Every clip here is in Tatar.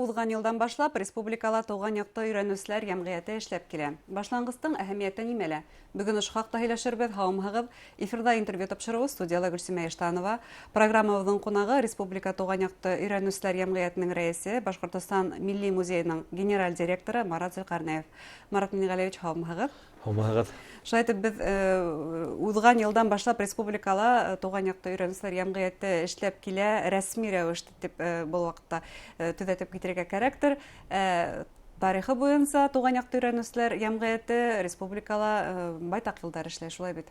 узган елдан башлап республикала туган якты өйрәнүчеләр җәмгыяте эшләп килә. Башлангыстың әһәмияте нимәлә? Бүген ошо хакта һөйләшербез. Һаумыгыз. Эфирда интервью тапшыруы студияда Гөлсемә Иштанова. Программабызның кунагы Республика туган якты өйрәнүчеләр җәмгыятенең рәисе, Башкортстан Милли музейының генераль директоры Марат Зөлкарнаев. Марат Мингалевич, һаумыгыз. Һаумыгыз. Шайтып без узган елдан башлап республикала туган якты өйрәнүчеләр җәмгыяте эшләп килә, рәсми рәвештә дип бу вакытта төзәтеп китерергә кирәктер. Тарихы буенча туган якты өйрәнүчеләр җәмгыяте республикала байтак елдар эшләй, шулай бит.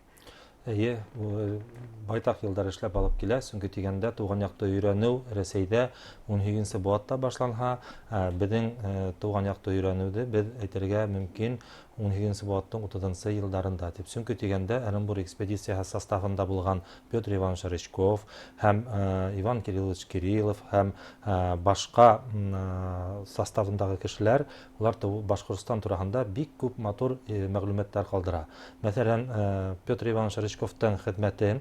Байтак елдар эшләп алып килә. Соңгы тигәндә туган якты өйрәнү Рәсәйдә 18 буатта башланга, безнең туган якты өйрәнүде без әйтергә мөмкин 18 буаттың 30 елларында дип. Соңгы тигәндә Оренбур экспедициясе составында булган Петр Иванович Рычков һәм Иван Кириллович Кириллов һәм башка составындагы кешеләр, улар Башкортстан турында бик күп матур мәгълүматлар калдыра. Мәсәлән, Петр Иванович Рычковтың хезмәте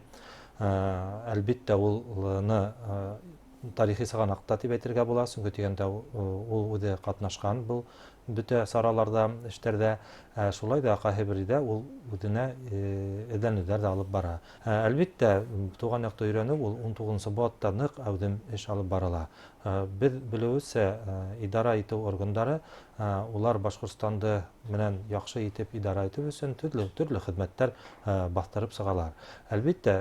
әлбиттә улны тарихи сыганакта дип әйтергә була. Соңгы тигәндә ул үзе катнашкан бу бөтә сараларда, эшләрдә, шулай да кайбердә ул үзенә эзләнүләр алып бара. Әлбиттә, туган якты өйрәнү ул 19 буатта нык әүдем эш алып барыла. Без белүебезчә, идара итү органнары улар Башкортстанды менән яхшы итеп идара итү өчен төрле хезмәтләр бастырып сыгалар. Әлбиттә,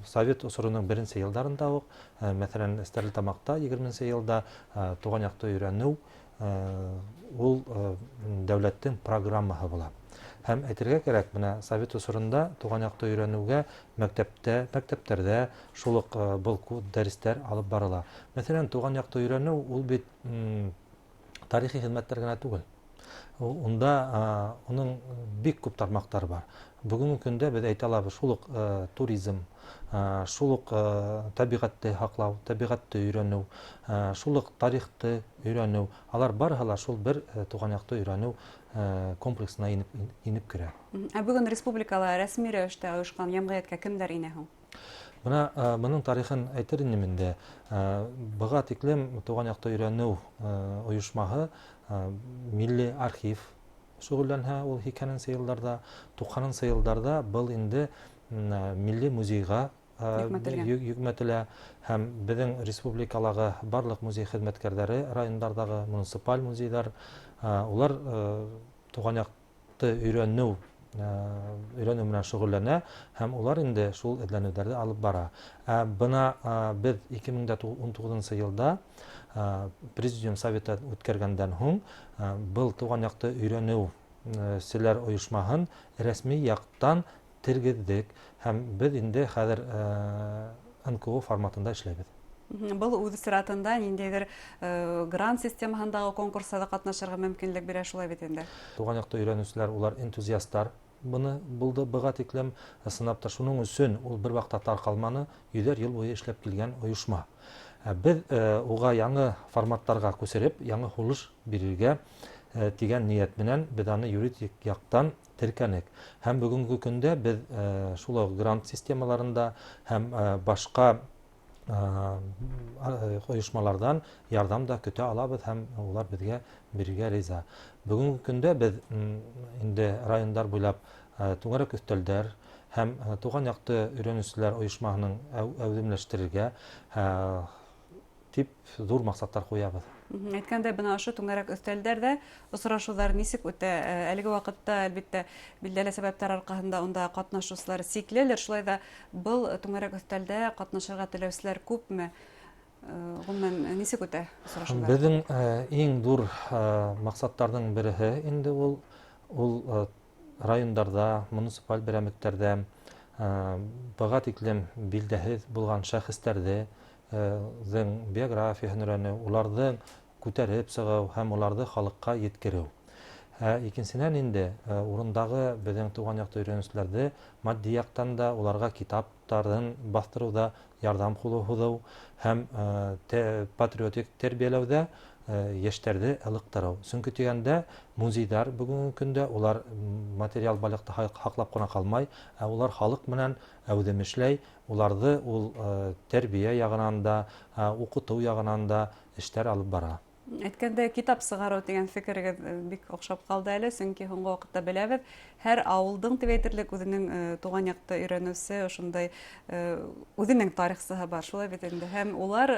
Совет усырының беренче елларында ук, мәсәлән, Стәрлетамакта 20 елда туган якты өйрәнү ул дәүләттең программаһы була. Һәм әйтергә кирәк, менә Совет усырында туган якты өйрәнүгә мәктәптәрдә шулык был дәресләр алып барыла. Мәсәлән, туган якты өйрәнү ул бит тарихи хезмәтләр генә түгел. Унда уның бик күп тармактары бар. Бүгенге көндә без әйтә алабыз, шулык туризм, шулык табигатьте һаклау, табигатьте өйрәнү, шулык тарихты өйрәнү. Алар барыһы шул бер туган якты өйрәнү комплексына инеп керә. Бүген республикала рәсми рәвештә оешкан җәмгыятькә кемдәр инә һуң? Моның тарихын әйтер инем инде. Быга тиклем туган якты өйрәнү оешмаһы милли архив шөгыльләнә, ул 2000 елларда, 90 елларда был инде милли музейга йөкмәтелә һәм безнең республикалагы барлык музей хезмәткәрләре, райондардагы муниципаль музейлар, улар туган якты өйрәнү менән шөгыльләнә һәм улар инде шул эзләнүләрне алып бара. Бына без 2019 елда Президиум Советы үткәргәндән һуң был туган якты өйрәнү силәр оешмаһын рәсми яктан тергездек һәм без инде хәзер НКО форматында эшләбез. Был үз сыратында ниндәйдер грант системаһындагы конкурста катнашырга мөмкинлек бирә, шулай бит инде. Туган якты өйрәнүчеләр, улар энтузиасттар. Буны булды быга тиклем сынапта, шуның өчен ул бер вакытта таркалманы, йөзәр ел буе эшләп килгән оешма. Без уга яңа форматларга күсереп, яңа хулыш бирергә дигән ният белән без аны юридик яктан теркәнек. Һәм бүгенге көндә без шул грант системаларында һәм башка оешмалардан ярдәм да көтә алабыз һәм улар безгә бирергә риза. Бүгенге көндә без инде райондар буйлап туграк өстәлдәр һәм туган якты өйрәнүчеләр оешмаһының әүдемләштерергә тип зур максаттар куябыз. Әйткәндә, бына ошо туңарак өстәлдәрдә очрашулар нисек үтә? Әлеге вакытта, әлбиттә, билдәле сәбәпләр аркаһында онда катнашучылар сиклелер. Шулай да был туңарак өстәлдә катнашырга теләүчеләр күпме? Гомумән нисек үтә очрашулар? Безнең иң зур максаттарның бере инде ул райондарда, муниципаль берәмлектәрдә быга тиклем билдәһез булган шәхестәрдә биографиясын өйрәнү, уларны күтәреп сыгу һәм уларны халыкка yetkерү. Икенчедән инде урындагы безнең туган якты өйрәнүчеләрдә матди яктан да уларга китаптарын бастыруда ярдәм кулы һуҙыу һәм патриотик тәрбияләүдә яшьтәрҙе ылыҡтырыу. Сөнки тигәндә музейдар бүгенге көндә улар материал байлыҡты һаҡлап ҡына ҡалмай, улар халыҡ менән әүҙем эшләй, уларҙы ул тәрбиә яғынан да, уҡытыу яғынан да эштәр алып бара. Әйткәндә, китап сығару дигән фекергә бик оҡшап ҡалды әле, сөнки һуңғы ваҡытта беләбеҙ, һәр ауылдың тип әйтерлек үҙенең туған яҡты өйрәнеүсе, ошондай үҙенең тарихсыһы бар, шулай бит инде. Һәм улар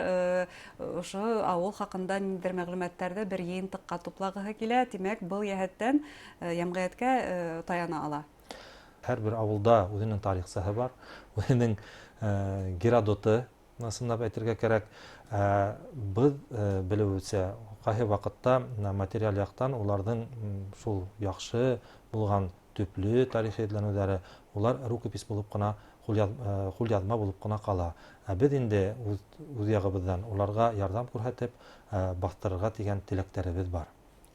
ошо ауыл хаҡында ниндәр мәғлүмәттәрҙе бер йыйынтыҡҡа туплағыһы килә, тимәк, был йәһәттән йәмғиәткә таяна ала. Һәр бер ауылда үҙенең тарихсыһы бар, үҙенең Геродоты, ысынлап әйтергә кәрәк. Беҙ белеүебеҙсә, ҡайһы ваҡытта материал яҡтан уларҙың шул яҡшы булған төплө тарихи эҙләнеүҙәре, улар рукопись булып ҡына, ҡулъяҙма булып ҡына ҡала. Беҙ инде үҙ яғыбыҙҙан уларға ярҙам күрһәтеп, баҫтырырға тигән теләктәребеҙ бар.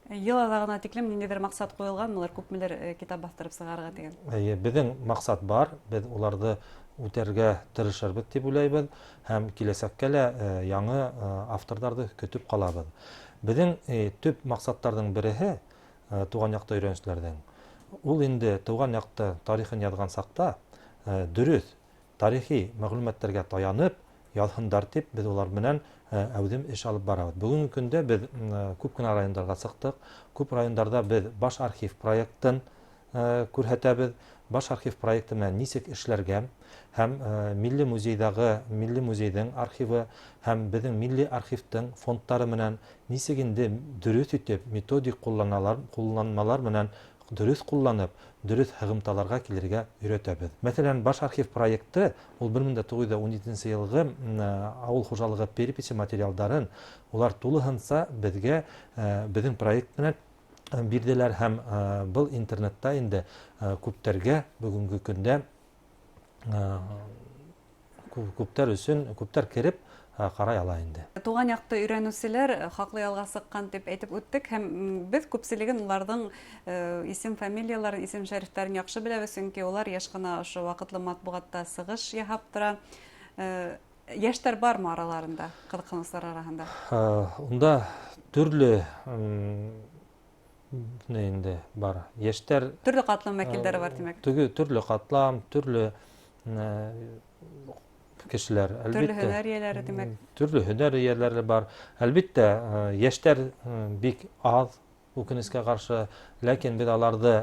Йыл аҙағына тиклем ниндәйҙер маҡсат ҡуйылғанмылыр, күпмелер китап баҫтырып сығарырға тигән? Беҙҙең маҡсат бар, беҙ уларҙы үтәргә тырышырбыҙ тип уйлайбыҙ, һәм киләсәккә лә яңы авторҙарҙы көтөп ҡалабыҙ. Беҙҙең төп маҡсаттарҙың береһе туған яҡты өйрәнеүселәрҙең. Ул инде тыуған яҡты тарихын яҙған саҡта дөрөҫ тарихи мәғлүмәттәргә таянып яҙһындар тип, беҙ улар менән әүҙем эш алып барабыҙ. Бөгөнгө көндә беҙ күп кенә райондарға сыҡтык. Күп райондарҙа беҙ баш архив проектын күрһәтәбеҙ. Баш архив проекты менән нисек эшләргә, һәм Милли музейҙың архивы, һәм беҙҙең милли архивтың фондтары менән нисек инде дөрөҫ итеп, методик ҡулланмалар менән дөрөҫ ҡулланып, дөрөҫ һығымталарға килергә өйрәтәбеҙ. Мәҫәлән, баш архив проекты, ул 1917 йылғы ауыл хужалығы переписи материалдарын, улар тулыһынса беҙгә беҙҙең проект менән бирҙеләр, һәм был интернетта инде күптәргә бөгөнгө көндә күптәр кереп ҡарай ала инде. Туған яҡты өйрәнеүселәр хаҡлы ялға сыҡҡан тип әйтеп үттек, һәм беҙ күпселеген уларҙың исем фамилияларын, исем шәрифтәрен яҡшы беләбеҙ, сөнки улар йәш ҡына ошо ваҡытлы матбуғатта сығыш яһап тора. Йәштәр бармы араларында, ҡыҙыҡһыныусылар араһында? Унда төрлө инде бар. Йәштәр... Төрлө ҡатлам вәкилдәре бар, тимәк. Төрлө ҡатлам, төрлө кешеләр. Төрлө һөнәр эйәләре, тимәк. Төрлө һөнәр эйәләре бар. Әлбиттә, йәштәр бик аҙ, үкенескә ҡаршы, ләкин беҙ аларҙы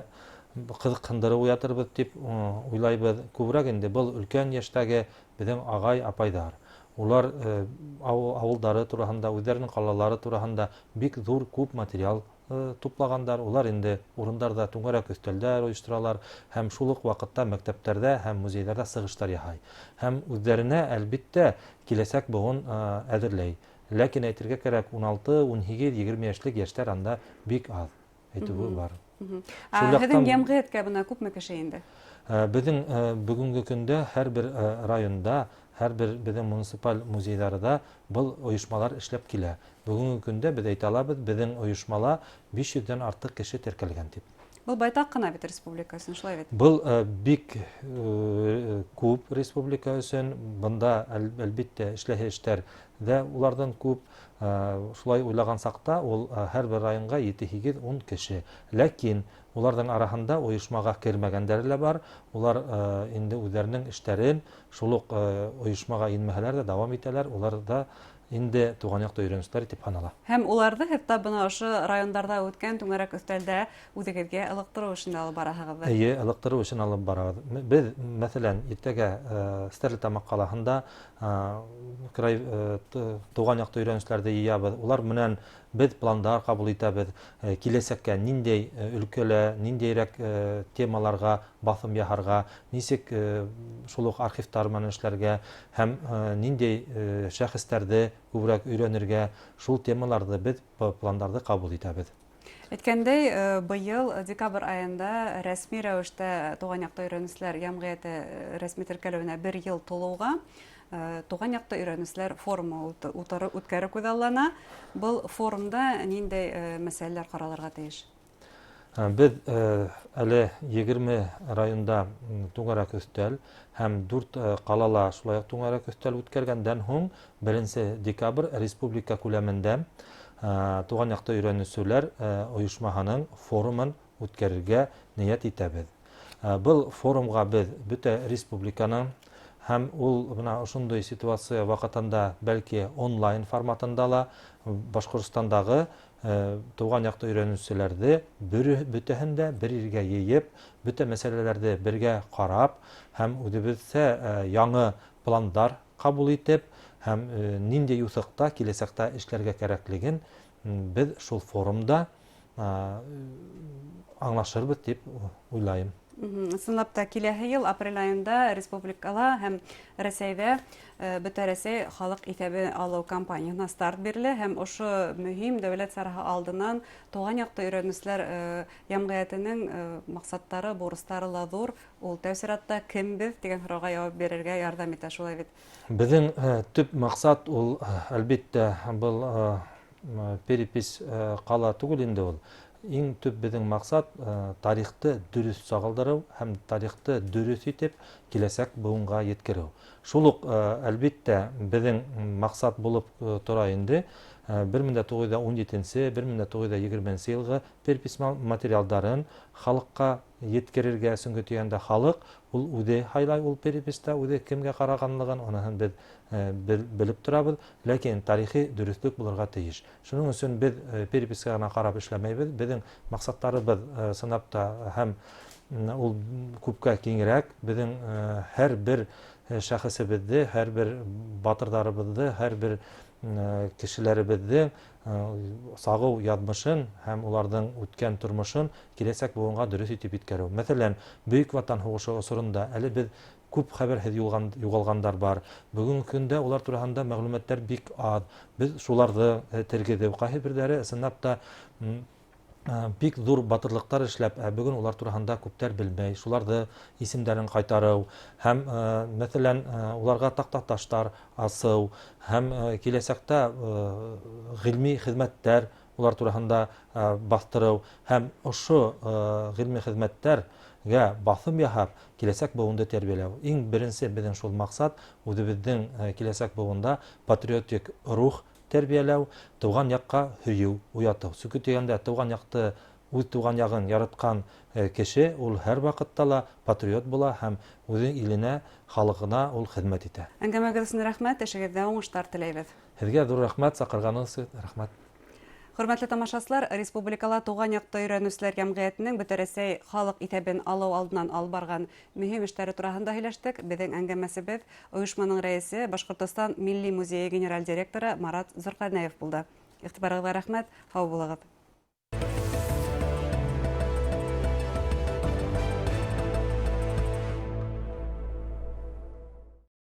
ҡыҙыҡһындырып уятырбыҙ тип уйлайбыҙ. Күберәк инде был өлкән йәштәге беҙҙең ағай, апайҙар. Улар ауылдары тураһында, үҙҙәренең ҡалалары тураһында бик ҙур күп материал туплағандар. Улар инде урындарда түңәрәк өҫтәлдәр ойошторалар, һәм шул уҡ ваҡытта мәктәптәрҙә һәм музейҙарҙа сығыштар яһай. Һәм үҙҙәренә, әлбиттә, киләсәк быуын әҙерләй. Ләкин әйтергә кәрәк, 16, 18, 20 йәшлек йәштәр анда бик аҙ. Әйтеүе бар. Һеҙҙең йәмғиәткә бына күпме кеше инде? Беҙҙең бөгөнгө көндә һәр бер районда, һәр бер беҙҙең муниципаль музейҙарҙа был ойошмалар эшләп килә. Бөгөнгө көндә беҙ әйтә алабыҙ, беҙҙең ойошмала 500-дән артыҡ кеше теркәлгән тип. Был байтаҡ ҡына бит республика өсөн, шулай бит? Был бик күп республика өсөн. Бында, әлбиттә, эшләһе эштәр ҙә уларҙан күп. Шулай уйлаған саҡта, ул һәр бер районға 7-8-10 кеше. Ләкин уларҙың араһында ойошмаға кермәгәндәре лә бар. Улар инде үҙҙәренең эштәрен шул уҡ ойошмаға инмәһәләр ҙә дауам итәләр. Улар да инде туған яҡты өйрәнеүселәр итеп һанала. Һәм уларҙы хатта бына ошо райондарҙа үткән түңәрәк өҫтәлдә үҙегеҙгә ылыҡтырыу өсөн алып бараһығыҙ. Эйе, ылыҡтырыу өсөн алып барабыҙ. Беҙ, мәҫәлән, иртәгә Стәрлетамаҡ ҡалаһында туған яҡты өйрәнеүселәрҙе йыябыҙ. Улар менән беҙ пландар ҡабул итәбеҙ. Киләсәккә ниндәй өлкәлә, ниндәйерәк темаларға баҫым яһарға, нисек шул уҡ архивтар менән эшләргә, һәм ниндәй шәхестәрҙе күберәк өйрәнергә, шул темаларҙы беҙ пландарҙы ҡабул итәбеҙ. Әйткәндәй, быйыл декабр айында рәсми рәүештә туған яҡты өйрәнеүселәр йәмғиәте рәсми теркәлеүенә 1 йыл тулыуға туған яҡты өйрәнеүселәр форумы үткәреп күҙаллана. Был форумда ниндәй мәсьәләләр ҡаралырға тейеш? Беҙ әле 20 районда түңәрәк өҫтәл һәм 4 ҡалала шулай уҡ түңәрәк өҫтәл үткәргәндән һуң 1 декабр республика күләмендә туған яҡты өйрәнеүселәр ойошмаһының форумын үткәрергә ниәт итәбеҙ. Был форумға беҙ бөтә республиканың һәм ул бына ошондой ситуация вакытында бәлки онлайн форматында ла Башкортостандагы туган якты өйрәнүчеләрне бөтәһен дә бер ергә йыйып, бөтә мәсьәләләрне бергә карап һәм үзебезчә яңа пландар кабул итеп һәм нинди юсыкта киләсәктә эшләргә кирәклеген без шул форумда аңлашырбыз дип уйлайм. Сынлап та киләһе ел апрель айында республикала һәм Рәсәйдә бөтә Рәсәй халык исәбе алу кампаниясына старт бирелә һәм ошо мөһим дәүләт сараһы алдынан туган якты өйрәнүчеләр җәмгыятенең максаттары, бурычлары ла зур. Ул тәэсиратта кем без дигән сорауга җавап бирергә ярдәм итә, шулай бит. Безнең төп максат ул әлбәттә был перепись кала түгел инде ул. Иң төп безнең максат тарихты дөрес сагалдыру һәм тарихты дөрес итеп киләсәк буынга yetkерү. Шул ук әлбәттә безнең максат булып тора инде 1917-1920 елгы перепись материалдарын халыкка yetkерергә соңгы тигәндә халык ул үзе хайлай ул переписта үзе кемгә караганлыгын аныһын без белеп торабыз, ләкин тарихи дөрестлек булырга тиеш. Шуның өчен без перепискә гына карап эшләмәйбез. Безнең максаттарыбыз сынапта һәм ул күпкә киңрәк. Безнең һәрбер шәхесебезне, һәрбер батырдарыбызны, һәрбер кешеләребезне сагу язмышын һәм уларның үткән тормышын киләсәк буынга дөрес итеп иткәрү. Мәсәлән, Бөек Ватан сугышы осорында әле без күп хәбәрһез югалгандар бар. Бүгенге көндә улар турында мәгълүматлар бик аз. Без шуларны тергеҙеү, кайһы бирләре сынап та бик зур батырлыктар эшләп, бүген улар турында күптәр белмәй. Шуларны исемдәрен кайтарыу һәм мәсәлән уларга тактаташтар асыу һәм киләсәктә гыйльми хезмәттәр улар турында бастырыу һәм ошо гыйльми хезмәттәргә басым яһап киләсәк буынды тәрбияләү. Иң беренче безнең шул максат үзебезнең киләсәк буында патриотик рух тәрбияләү, туган якка һөю, уяту. Чөнки дигәндә туган якты үз туган ягын яраткан кеше ул һәр вакытта ла патриот була һәм үзенең иленә, халыгына ул хезмәт итә. Әңгәмәгез өчен рәхмәт, эшегездә уңышлар теләйбез. Һезгә зур рәхмәт, сакырганыгыз өчен рәхмәт. Хөрмәтле тамашачылар, республикала туган якты өйрәнүчеләр җәмгыятенең бөтә Рәсәй халык итәбен алу алдыннан алып барган мөһим эшләре турында һөйләштек. Безнең әңгәмәсебез оешманың рәисе, Башкортстан Милли музее генераль директоры Марат Зурканаев булды. Игътибарыгызга рәхмәт, сау булыгыз.